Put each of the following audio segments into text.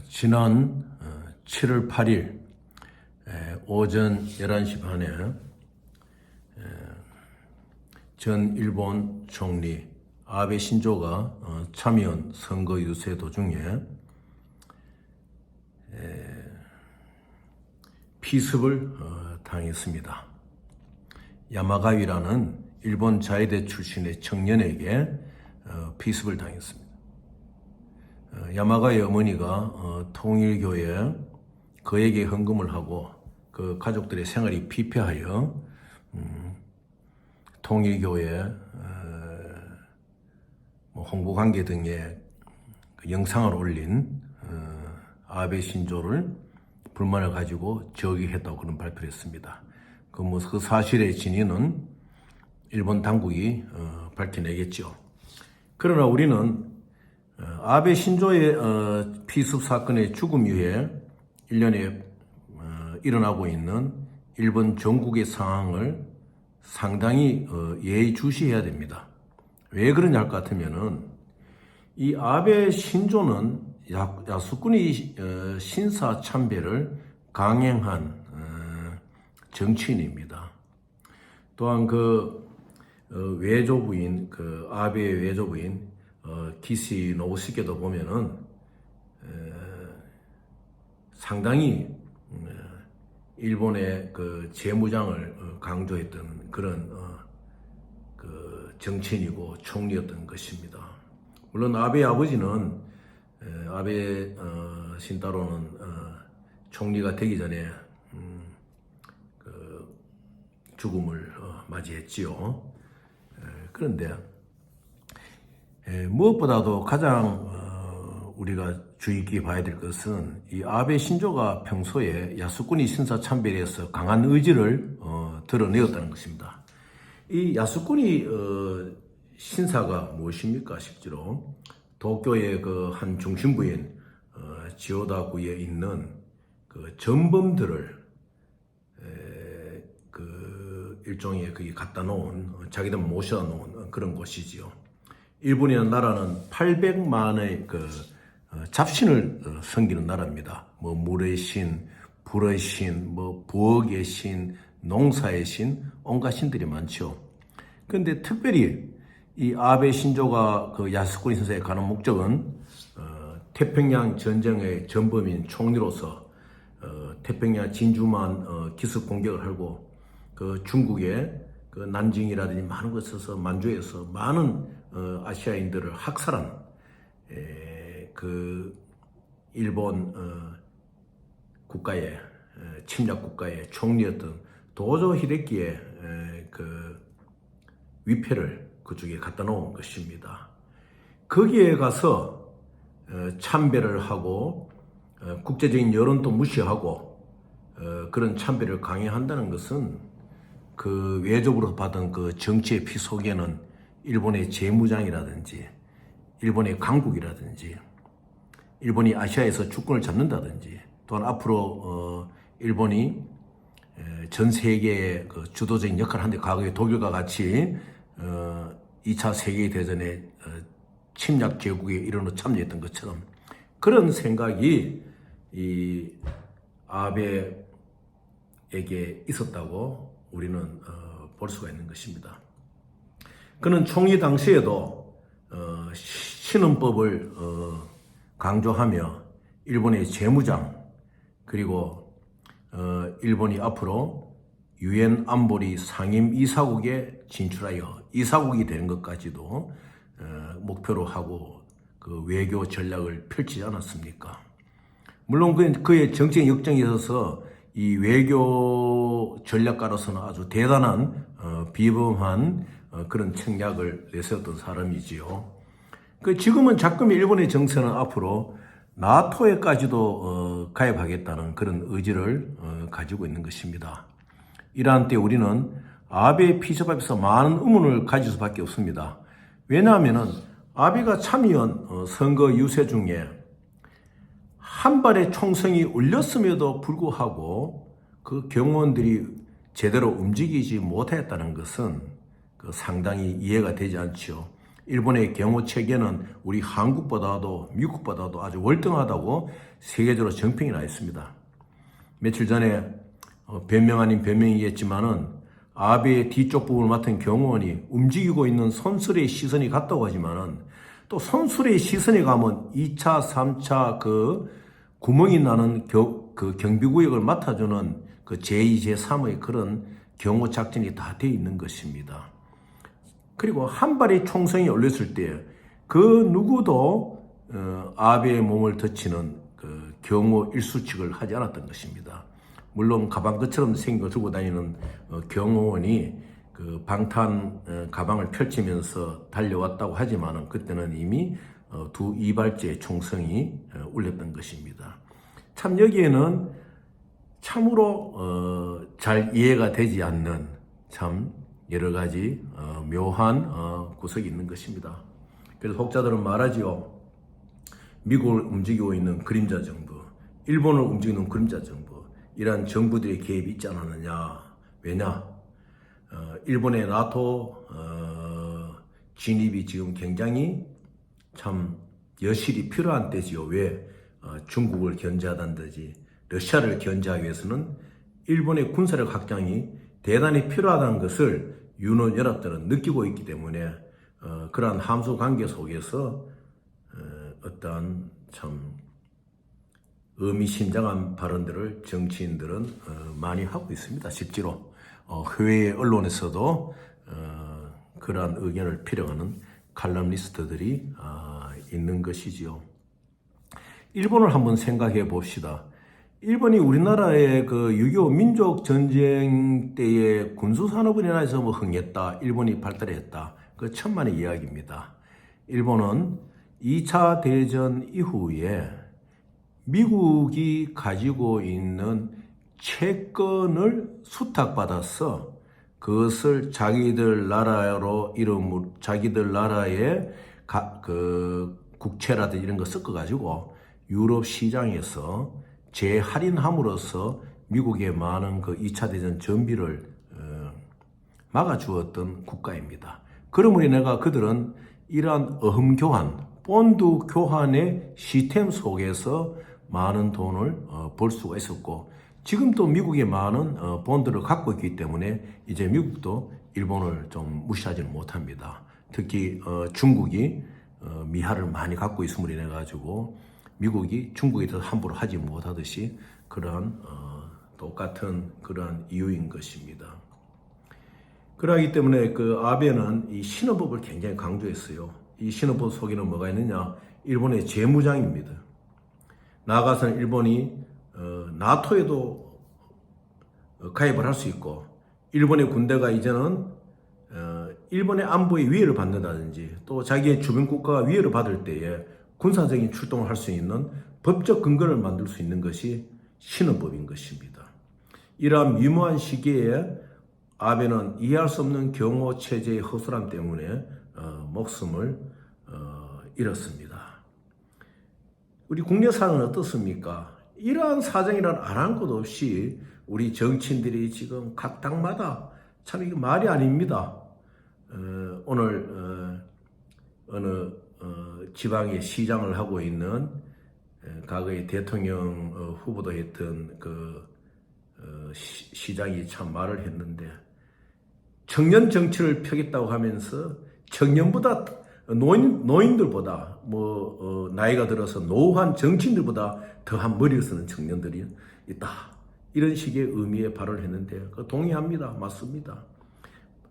지난 7월 8일 오전 11시 반에 전 일본 총리 아베 신조가 참의원 선거 유세 도중에 피습을 당했습니다. 야마가위라는 일본 자위대 출신의 청년에게 피습을 당했습니다. 야마가의 어머니가 통일교에 그에게 헌금을 하고 그 가족들의 생활이 피폐하여 통일교회 홍보관계 등의 그 영상을 올린 아베 신조를 불만을 가지고 저기했다고 그런 발표를 했습니다. 그 사실의 진위는 일본 당국이 밝혀내겠죠. 그러나 우리는 아베 신조의 피습 사건의 죽음 이후에 1년에 일어나고 있는 일본 전국의 상황을 상당히 예의주시해야 됩니다. 왜 그러냐 할 것 같으면은 이 아베 신조는 야스쿠니 신사 참배를 강행한 정치인입니다. 또한 외조부인 아베의 외조부인 기시 노부시케도 보면은 상당히 일본의 그 재무장을 강조했던 그런 정치인이고 총리였던 것입니다. 물론 아베 아버지는 아베 신타로는 총리가 되기 전에 죽음을 맞이했지요. 그런데 무엇보다도 가장 우리가 주의 깊게 봐야 될 것은 이 아베 신조가 평소에 야스쿠니 신사 참배에서 강한 의지를 드러내었다는 것입니다. 이 야스쿠니 신사가 무엇입니까? 실제로 도쿄의 그 한 중심부인 지오다구에 있는 그 전범들을 일종의 갖다 놓은, 자기들 모셔 놓은 그런 곳이지요. 일본이라는 나라는 800만의 잡신을 섬기는 나라입니다. 물의 신, 불의 신, 부엌의 신, 농사의 신, 온갖 신들이 많죠. 그런데 특별히 이 아베 신조가 야스쿠니 신사에 가는 목적은 태평양 전쟁의 전범인 총리로서 태평양 진주만 기습 공격을 하고 중국의 난징이라든지 많은 곳에서 만주에서 많은 아시아인들을 학살한 일본 국가의 침략 국가의 총리였던 도조 히데키의 위패를 그쪽에 갖다 놓은 것입니다. 거기에 가서 참배를 하고 국제적인 여론도 무시하고 그런 참배를 강행한다는 것은 외적으로 받은 정치의 피 속에는 일본의 재무장이라든지 일본의 강국이라든지 일본이 아시아에서 주권을 잡는다든지 또한 앞으로 일본이 전 세계의 주도적인 역할을 하는데 과거에 독일과 같이 2차 세계대전에 침략 제국의 일원으로 참여했던 것처럼 그런 생각이 이 아베에게 있었다고 우리는 볼 수가 있는 것입니다. 그는 총리 당시에도 신헌법을 강조하며 일본의 재무장 그리고 일본이 앞으로 유엔 안보리 상임 이사국에 진출하여 이사국이 되는 것까지도 목표로 하고 외교 전략을 펼치지 않았습니까? 물론 그의 정치적 역정에 있어서 이 외교 전략가로서는 아주 대단한 비범한 그런 책략을 내세웠던 사람이지요. 지금은 자꾸만 일본의 정세는 앞으로 나토에까지도 가입하겠다는 그런 의지를 가지고 있는 것입니다. 이러한 때 우리는 아베 피습 앞에서 많은 의문을 가질 수밖에 없습니다. 왜냐하면 아베가 참의원 선거 유세 중에 한 발의 총성이 울렸음에도 불구하고 그 경호원들이 제대로 움직이지 못했다는 것은 상당히 이해가 되지 않죠. 일본의 경호 체계는 우리 한국보다도 미국보다도 아주 월등하다고 세계적으로 정평이 나 있습니다. 며칠 전에 변명 아닌 변명이겠지만은 아베의 뒤쪽 부분을 맡은 경호원이 움직이고 있는 선술의 시선이 같다고 하지만은 또 선술의 시선이 가면 2차, 3차 그 구멍이 나는 그 경비구역을 맡아주는 그 제2, 제3의 그런 경호 작전이 다 되어 있는 것입니다. 그리고 한 발의 총성이 올렸을 때 그 누구도 아베의 몸을 덮치는 그 경호 일수칙을 하지 않았던 것입니다. 물론 가방것처럼 생긴 거 들고 다니는 경호원이 그 방탄 가방을 펼치면서 달려왔다고 하지만은 그때는 이미 두 이발제의 총성이 울렸던 것입니다. 참 여기에는 참으로 잘 이해가 되지 않는 참 여러 가지 묘한 구석이 있는 것입니다. 그래서 혹자들은 말하지요. 미국을 움직이고 있는 그림자 정부, 일본을 움직이는 그림자 정부, 이러한 정부들의 개입이 있지 않았느냐. 왜냐? 일본의 나토 진입이 지금 굉장히 참 여실히 필요한 때지요. 왜? 중국을 견제하단지 러시아를 견제하기 위해서는 일본의 군사력 확장이 대단히 필요하다는 것을 유럽연합들은 느끼고 있기 때문에 그러한 함수 관계 속에서 어떠한 참 의미심장한 발언들을 정치인들은 많이 하고 있습니다. 실제로 해외 언론에서도 그러한 의견을 필요하는 칼럼니스트들이 있는 것이지요. 일본을 한번 생각해 봅시다. 일본이 우리나라의 그 6.25 민족 전쟁 때의 군수산업은행에서 뭐 흥했다, 일본이 발달했다. 그 천만의 이야기입니다. 일본은 2차 대전 이후에 미국이 가지고 있는 채권을 수탁받아서 그것을 자기들 나라로 자기들 나라의 그 국채라든지 이런 거 섞어가지고 유럽 시장에서 재할인함으로써 미국의 많은 그 2차 대전 전비를 막아주었던 국가입니다. 그러므로 인해서 그들은 이러한 어흠 교환, 본드 교환의 시스템 속에서 많은 돈을 벌 수가 있었고, 지금도 미국의 많은 본드를 갖고 있기 때문에 이제 미국도 일본을 좀 무시하지는 못합니다. 특히 중국이 미하를 많이 갖고 있음으로 인해 가지고 미국이 중국에 대해서 함부로 하지 못하듯이 그러한 똑같은 그러한 이유인 것입니다. 그러기 때문에 그 아베는 이 신헌법을 굉장히 강조했어요. 이 신헌법 속에는 뭐가 있느냐? 일본의 재무장입니다. 나아가서는 일본이 나토에도 가입을 할 수 있고, 일본의 군대가 이제는 일본의 안보의 위해를 받는다든지 또 자기의 주변 국가가 위해를 받을 때에 군사적인 출동을 할 수 있는 법적 근거를 만들 수 있는 것이 신헌법인 것입니다. 이러한 미묘한 시기에 아베는 이해할 수 없는 경호 체제의 허술함 때문에 목숨을 잃었습니다. 우리 국내사는 어떻습니까? 이러한 사정이란 안 것 없이 우리 정치인들이 지금 각 당마다 참 이게 말이 아닙니다. 오늘 어느 지방의 시장을 하고 있는 과거의 대통령 후보도 했던 그 시장이 참 말을 했는데, 청년 정치를 펴겠다고 하면서 청년보다 노인들보다 나이가 들어서 노후한 정치인들보다 더한 머리를 쓰는 청년들이 있다, 이런 식의 의미의 발언을 했는데 동의합니다. 맞습니다.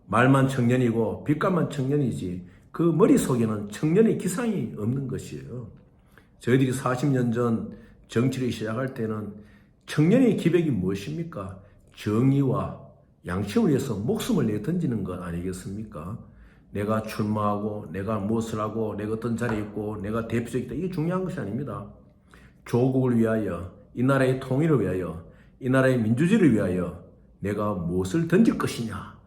말만 청년이고 빛깔만 청년이지 그 머릿속에는 청년의 기상이 없는 것이에요. 저희들이 40년 전 정치를 시작할 때는 청년의 기백이 무엇입니까? 정의와 양심을 위해서 목숨을 내 던지는 것 아니겠습니까? 내가 출마하고 내가 무엇을 하고 내가 어떤 자리에 있고 내가 대표적이다, 이게 중요한 것이 아닙니다. 조국을 위하여, 이 나라의 통일을 위하여, 이 나라의 민주주의를 위하여 내가 무엇을 던질 것이냐,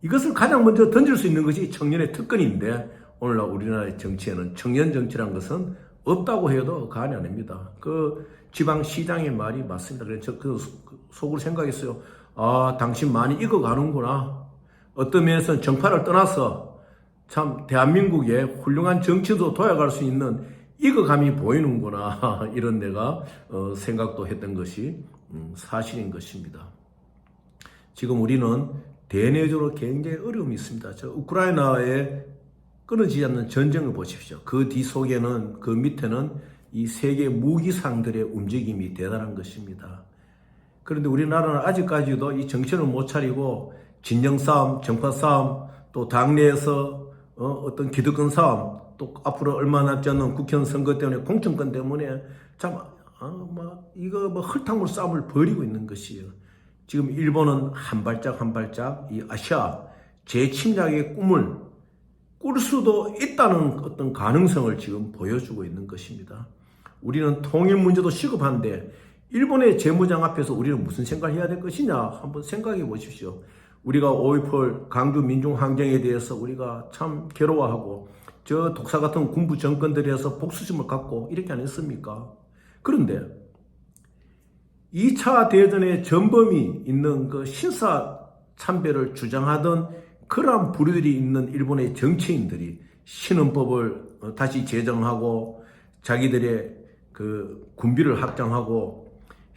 이것을 가장 먼저 던질 수 있는 것이 청년의 특권인데, 오늘날 우리나라의 정치에는 청년 정치란 것은 없다고 해도 과언이 아닙니다. 그 지방시장의 말이 맞습니다. 그래서 그 속으로 생각했어요. 아, 당신 많이 익어가는구나. 어떤 면에서는 정파를 떠나서 참 대한민국의 훌륭한 정치도 도약할 수 있는 익어감이 보이는구나 이런 내가 생각도 했던 것이 사실인 것입니다. 지금 우리는 대내적으로 굉장히 어려움이 있습니다. 저 우크라이나에 끊어지지 않는 전쟁을 보십시오. 그 뒤속에는 그 밑에는 이 세계 무기상들의 움직임이 대단한 것입니다. 그런데 우리나라는 아직까지도 이 정신을 못 차리고 진영 싸움, 정파 싸움, 또 당내에서 어떤 기득권 싸움, 또 앞으로 얼마 남지 않는 국회의원 선거 때문에 공천권 때문에 참 이거 흙탕물 싸움을 벌이고 있는 것이에요. 지금 일본은 한 발짝 한 발짝 이 아시아 재침략의 꿈을 꿀 수도 있다는 어떤 가능성을 지금 보여주고 있는 것입니다. 우리는 통일 문제도 시급한데 일본의 재무장 앞에서 우리는 무슨 생각을 해야 될 것이냐 한번 생각해 보십시오. 우리가 5.18 광주 민중항쟁에 대해서 우리가 참 괴로워하고 저 독사 같은 군부 정권들에서 복수심을 갖고 이렇게 안 했습니까? 그런데 2차 대전의 전범이 있는 그 신사 참배를 주장하던 그러한 부류들이 있는 일본의 정치인들이 신헌법을 다시 제정하고 자기들의 그 군비를 확장하고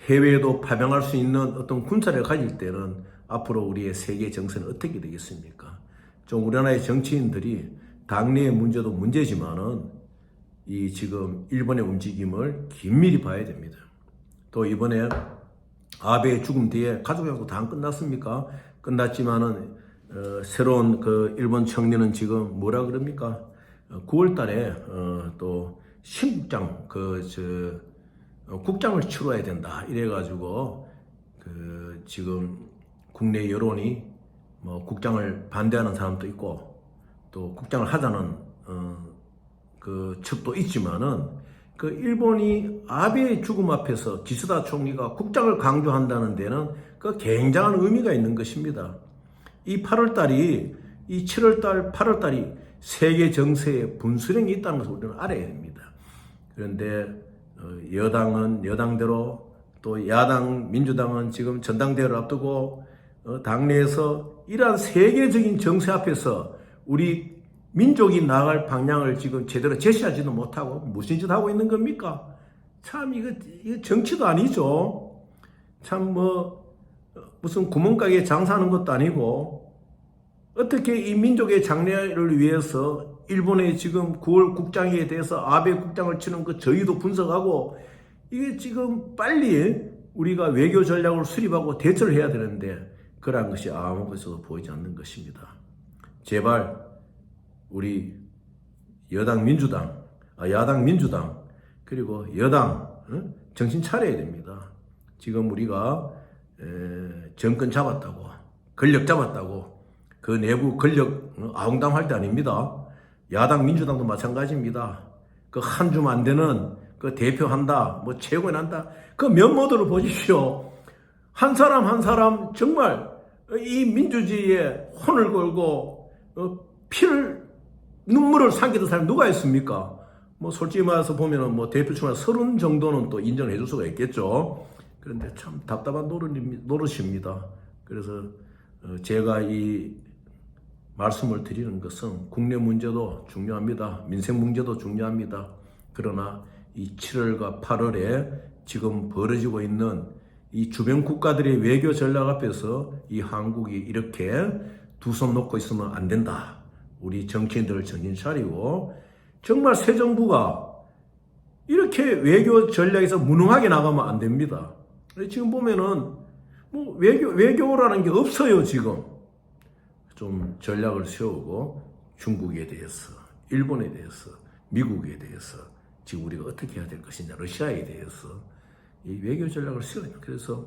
해외에도 파병할 수 있는 어떤 군사를 가질 때는 앞으로 우리의 세계 정세는 어떻게 되겠습니까? 좀 우리나라의 정치인들이 당내의 문제도 문제지만은 이 지금 일본의 움직임을 긴밀히 봐야 됩니다. 또 이번에 아베의 죽음 뒤에 가족하고 다 안 끝났습니까? 끝났지만은 새로운 그 일본 청년은 지금 뭐라 그럽니까? 9월 달에 또 신국장 국장을 치러야 된다 이래가지고 그 지금 국내 여론이 뭐 국장을 반대하는 사람도 있고 또 국장을 하자는 그 측도 있지만은 그 일본이 아베의 죽음 앞에서 기시다 총리가 국장을 강조한다는 데는 그 굉장한 의미가 있는 것입니다. 이 8월달이 이 7월달, 8월달이 세계 정세에 분수령이 있다는 것을 우리는 알아야 됩니다. 그런데 여당은 여당대로 또 야당 민주당은 지금 전당대회를 앞두고 당내에서 이러한 세계적인 정세 앞에서 우리 민족이 나아갈 방향을 지금 제대로 제시하지도 못하고 무슨 짓 하고 있는 겁니까? 참 이거 정치도 아니죠. 참 무슨 구멍가게 장사하는 것도 아니고 어떻게 이 민족의 장래를 위해서 일본의 지금 9월 국장에 대해서 아베 국장을 치는 그 저희도 분석하고 이게 지금 빨리 우리가 외교 전략을 수립하고 대처를 해야 되는데 그러한 것이 아무 것도 보이지 않는 것입니다. 제발 우리 야당 민주당 그리고 여당 정신 차려야 됩니다. 지금 우리가 정권 잡았다고 권력 잡았다고 그 내부 권력 아웅당할 때 아닙니다. 야당 민주당도 마찬가지입니다. 그 한 줌 안 되는 그 대표한다 뭐 최고난다 그 면모들을 보십시오. 한 사람 한 사람 정말 이 민주주의에 혼을 걸고 눈물을 삼키던 사람이 누가 있습니까? 뭐 솔직히 말해서 보면은 뭐 대표 출마 30 정도는 또 인정을 해줄 수가 있겠죠. 그런데 참 답답한 노릇입니다. 그래서 제가 이 말씀을 드리는 것은 국내 문제도 중요합니다. 민생 문제도 중요합니다. 그러나 이 7월과 8월에 지금 벌어지고 있는 이 주변 국가들의 외교 전략 앞에서 이 한국이 이렇게 두 손 놓고 있으면 안 된다. 우리 정치인들 정신 차리고 정말 새 정부가 이렇게 외교 전략에서 무능하게 나가면 안 됩니다. 지금 보면은 뭐 외교라는 게 없어요. 지금 좀 전략을 세우고 중국에 대해서, 일본에 대해서, 미국에 대해서 지금 우리가 어떻게 해야 될 것이냐, 러시아에 대해서 이 외교 전략을 세워야 돼요. 그래서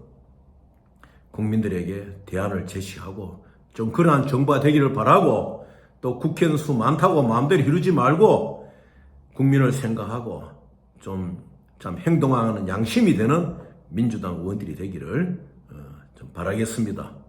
국민들에게 대안을 제시하고 좀 그러한 정부가 되기를 바라고 또 국회의원 수 많다고 마음대로 이루지 말고 국민을 생각하고 좀 행동하는 양심이 되는 민주당 의원들이 되기를 좀 바라겠습니다.